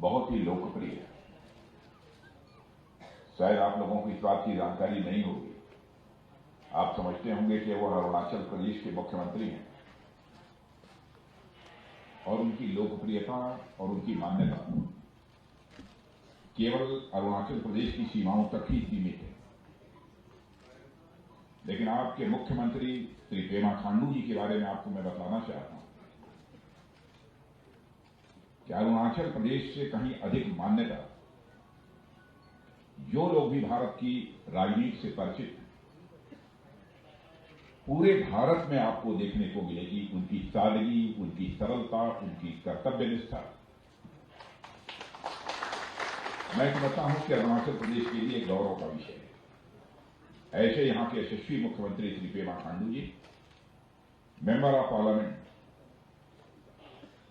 बहुत ही लोकप्रिय है। शायद आप लोगों को इस बात की जानकारी नहीं होगी। आप समझते होंगे कि वो अरुणाचल प्रदेश के मुख्यमंत्री हैं और उनकी लोकप्रियता और उनकी मान्यता केवल अरुणाचल प्रदेश की सीमाओं तक ही सीमित है। लेकिन आपके मुख्यमंत्री श्री पेमा खांडू जी के बारे में आपको मैं बताना चाहता हूं कि अरुणाचल प्रदेश से कहीं अधिक मान्यता जो लोग भी भारत की राजनीति से परिचित हैं, पूरे भारत में आपको देखने को मिलेगी उनकी सादगी, उनकी सरलता, उनकी कर्तव्य निष्ठा। मैं समझता हूं कि अरुणाचल प्रदेश के लिए गौरव का विषय है। ऐसे यहां के यशस्वी मुख्यमंत्री श्री पेमा खांडू जी, मेंबर ऑफ पार्लियामेंट,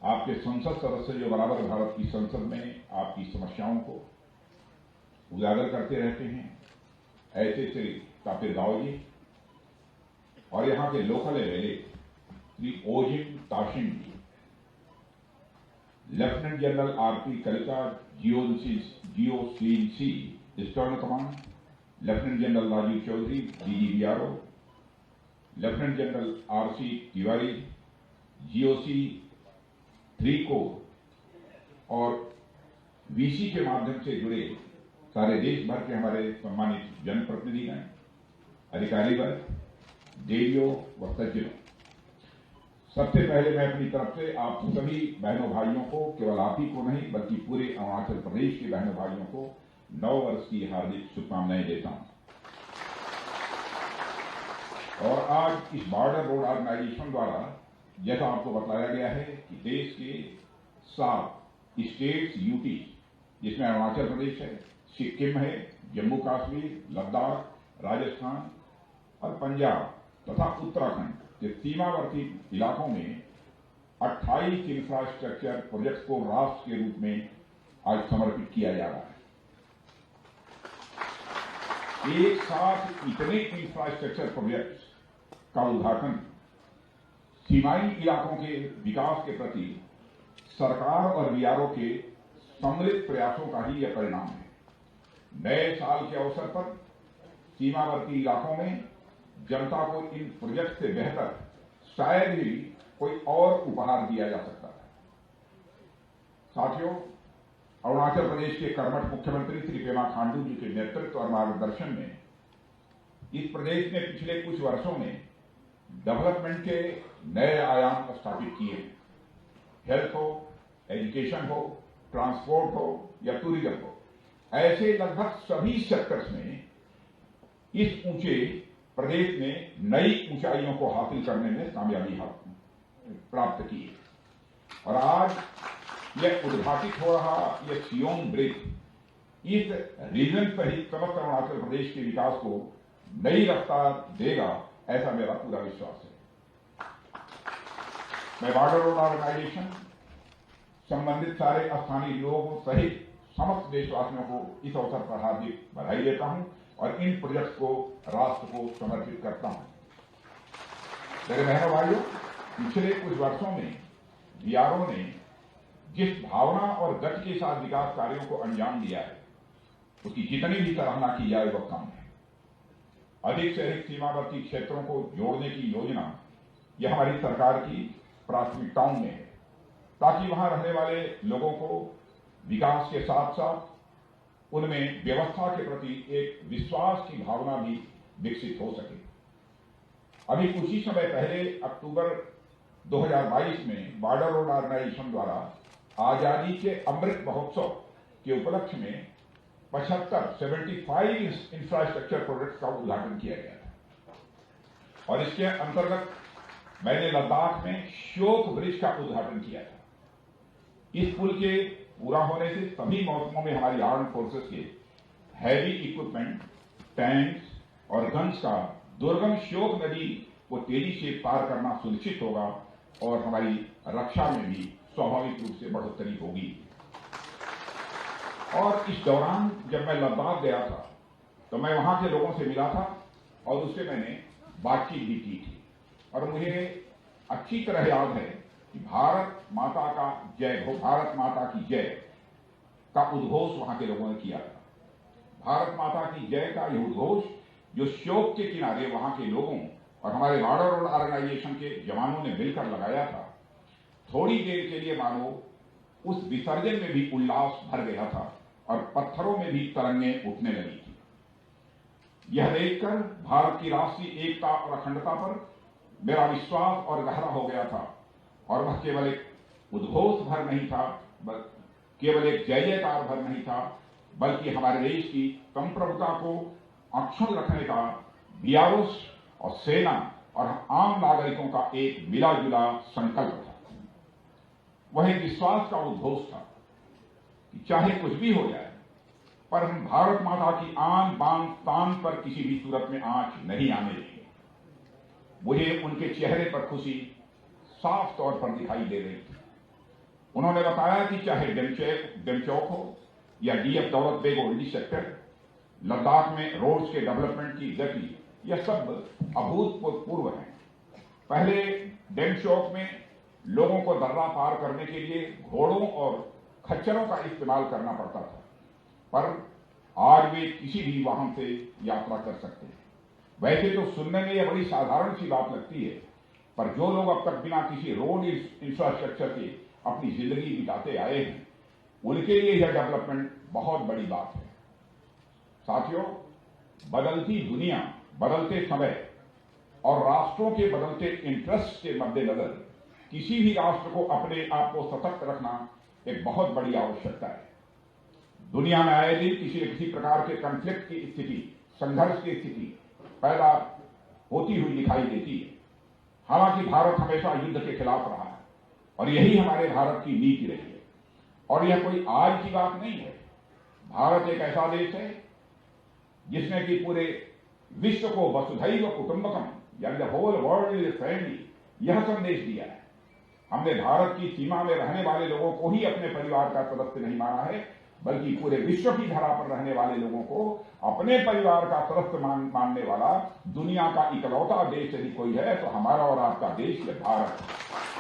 आपके संसद सदस्य जो बराबर भारत की संसद में आपकी समस्याओं को उजागर करते रहते हैं, ऐसे श्री तापिर गाव जी और यहां के local MLA Shri Ojing Tasing ji, lieutenant general RP Kalita GOCC eastern command, lieutenant general Rajeev Chaudhary DGBRO, lieutenant general RC Tiwari GOC 3 corps और वीसी के माध्यम से जुड़े सारे देश भर के हमारे सम्मानित जनप्रतिनिधिगण, अधिकारी वर्ग, देवियों व सज्जनों, सबसे पहले मैं अपनी तरफ से आप सभी बहनों भाइयों को, केवल आप ही को नहीं बल्कि पूरे अरुणाचल प्रदेश के बहनों भाइयों को नव वर्ष की हार्दिक शुभकामनाएं देता हूं। और आज इस बॉर्डर रोड ऑर्गेनाइजेशन द्वारा जैसा आपको बताया गया है कि देश के 7 स्टेट्स यूटी, जिसमें अरुणाचल प्रदेश है, सिक्किम है, जम्मू कश्मीर, लद्दाख, राजस्थान और पंजाब तथा उत्तराखंड के सीमावर्ती इलाकों में 28 इंफ्रास्ट्रक्चर प्रोजेक्ट को राष्ट्र के रूप में आज समर्पित किया जा रहा है। एक साथ इतने इंफ्रास्ट्रक्चर प्रोजेक्ट्स का उद्घाटन सीमाई इलाकों के विकास के प्रति सरकार और बीआरओ के सम्मिलित प्रयासों का ही यह परिणाम है। नए साल के अवसर पर सीमावर्ती इलाकों में जनता को इन प्रोजेक्ट से बेहतर शायद ही कोई और उपहार दिया जा सकता है। साथियों, अरुणाचल प्रदेश के कर्मठ मुख्यमंत्री श्री पेमा खांडू जी के नेतृत्व और मार्गदर्शन में इस प्रदेश ने पिछले कुछ वर्षों में डेवलपमेंट के नए आयाम स्थापित किए हैं। हेल्थ हो, एजुकेशन हो, ट्रांसपोर्ट हो या टूरिज्म हो, ऐसे लगभग सभी सेक्टर्स में इस ऊंचे प्रदेश ने नई ऊंचाइयों को हासिल करने में कामयाबी प्राप्त की है। और आज यह उद्घाटित हो रहा यह सियोंग ब्रिज इस रीजन सहित समस्त अरुणाचल प्रदेश के विकास को नई रफ्तार देगा, ऐसा मेरा पूरा विश्वास है। मैं बॉर्डर रोड ऑर्गेनाइजेशन, संबंधित सारे स्थानीय लोगों सहित समस्त देशवासियों को इस अवसर पर हार्दिक बधाई देता हूं और इन प्रोजेक्ट्स को राष्ट्र को समर्पित करता हूं। मेरे बहनों भाइयों, पिछले कुछ वर्षों में बीआरओ ने जिस भावना और गति के साथ विकास कार्यों को अंजाम दिया है, उसकी जितनी भी सराहना की जाए वह कम है। अधिक से अधिक सीमावर्ती क्षेत्रों को जोड़ने की योजना यह हमारी सरकार की प्राथमिकताओं में है, ताकि वहां रहने वाले लोगों को विकास के साथ साथ उनमें व्यवस्था के प्रति एक विश्वास की भावना भी विकसित हो सके। अभी कुछ ही समय पहले अक्टूबर 2022 में बॉर्डर रोड ऑर्गेनाइजेशन द्वारा आजादी के अमृत महोत्सव के उपलक्ष्य में 75 इंफ्रास्ट्रक्चर प्रोजेक्ट्स का उद्घाटन किया गया था। और इसके अंतर्गत मैंने लद्दाख में श्योक ब्रिज का उद्घाटन किया था। इस पुल के पूरा होने से सभी मौसमों में हमारी आर्म्ड फोर्सेस के हैवी इक्विपमेंट, टैंक्स और गन्स का दुर्गम श्योक नदी को तेजी से पार करना सुनिश्चित होगा और हमारी रक्षा में भी स्वाभाविक रूप से बढ़ोतरी होगी। और इस दौरान जब मैं लद्दाख गया था तो मैं वहां के लोगों से मिला था और उससे मैंने बातचीत भी की थी और मुझे अच्छी तरह याद है कि भारत माता का जय हो, भारत माता की जय, का उद्घोष वहां के लोगों ने किया था। भारत माता की जय का यह उद्घोष जो शोक के किनारे वहां के लोगों और हमारे बॉर्डर रोड ऑर्गेनाइजेशन के जवानों ने मिलकर लगाया था, थोड़ी देर के लिए मानो उस विसर्जन में भी उल्लास भर गया था और पत्थरों में भी तरंगें उठने लगी थी। यह देखकर भारत की राष्ट्रीय एकता और अखंडता पर मेरा विश्वास और गहरा हो गया था और वह केवल एक उद्घोष भर नहीं था, केवल एक जय जयकार भर नहीं था, बल्कि हमारे देश की संप्रभुता को अक्षुण्ण रखने का बीआरओस और सेना और आम नागरिकों का एक मिला जुला संकल्प था। वह एक विश्वास का उद्घोष था कि चाहे कुछ भी हो जाए, पर हम भारत माता की आन बान शान पर किसी भी सूरत में आंच नहीं आने देंगे। मुझे उनके चेहरे पर खुशी साफ तौर पर दिखाई दे रही थी। उन्होंने बताया कि चाहे डेमचौक हो या डीएफ दौलत बेग ओल्डी सेक्टर, लद्दाख में रोड्स के डेवलपमेंट की गति, यह सब अभूतपूर्व है। पहले डेमचौक में लोगों को दर्रा पार करने के लिए घोड़ों और खच्चरों का इस्तेमाल करना पड़ता था, पर आज वे किसी भी वाहन से यात्रा कर सकते हैं। वैसे तो सुनने में यह बड़ी साधारण सी बात लगती है, पर जो लोग अब तक बिना किसी रोड इंफ्रास्ट्रक्चर के अपनी जिंदगी बिताते आए हैं, उनके लिए यह डेवलपमेंट बहुत बड़ी बात है। साथियों, बदलती दुनिया, बदलते समय और राष्ट्रों के बदलते इंटरेस्ट के मद्देनजर किसी भी राष्ट्र को अपने आप को सशक्त रखना एक बहुत बड़ी आवश्यकता है। दुनिया में आए दिन किसी न किसी प्रकार के कॉन्फ्लिक्ट की स्थिति, संघर्ष की स्थिति पैदा होती हुई दिखाई देती है। हालांकि भारत हमेशा युद्ध के खिलाफ रहा है और यही हमारे भारत की नीति रही है। और यह कोई आज की बात नहीं है। भारत एक ऐसा देश है जिसने कि पूरे विश्व को वसुधैव कुटुंबकम, यानी the whole world is friendly, यह संदेश दिया है। हमने भारत की सीमा में रहने वाले लोगों को ही अपने परिवार का सदस्य नहीं माना है, बल्कि पूरे विश्व की धरा पर रहने वाले लोगों को अपने परिवार का सदस्य मानने वाला दुनिया का इकलौता देश यदि कोई है तो हमारा और आपका देश भारत है।